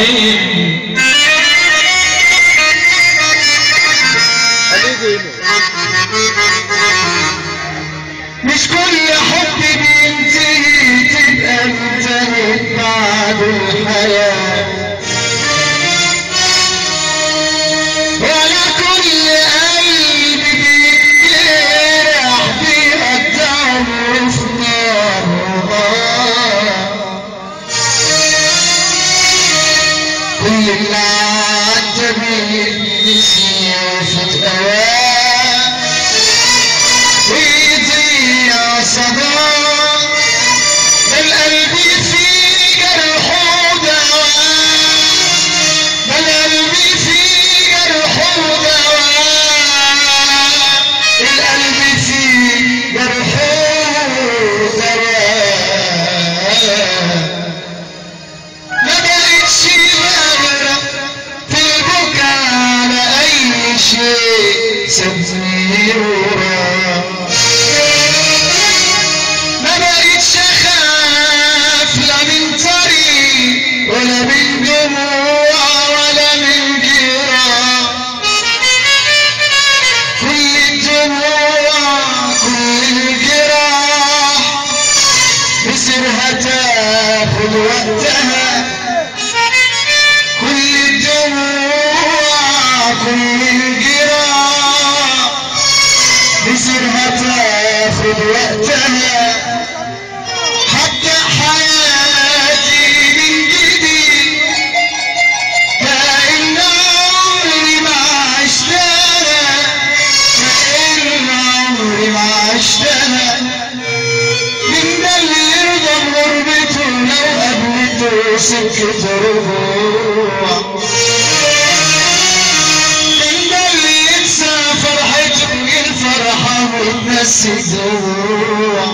عيني مش كل حب بينتهي تبقى انتهت بعد الحياة، ولا كل قلب بيتجرح بيقضي عمره في نار. كل اللي عدى بيتنسي في اوقات ويضيع صداه، ده القلب فيه جرح ودواء، ده القلب فيه جرح ودواء، القلب فيه جرح ودواء. ما بقتش بغرق في البكا على اي شيء سابني وراه، ما بقتش اخاف لا من طريق ولا من دموع ولا من جراح. كل الدموع كل الجراح مصيرها تاخد وقتها، كل الدموع كل الجراح مصيرها تاخد وقتها. حتى حياتي من جديد كأن عمري ما عشتها، كأن عمري ما عشتها. من ده اللي يرضى بغربته لو قابلته سكة رجوع، من ده اللي ينسى فرحته الفرحة وتنسي الدموع.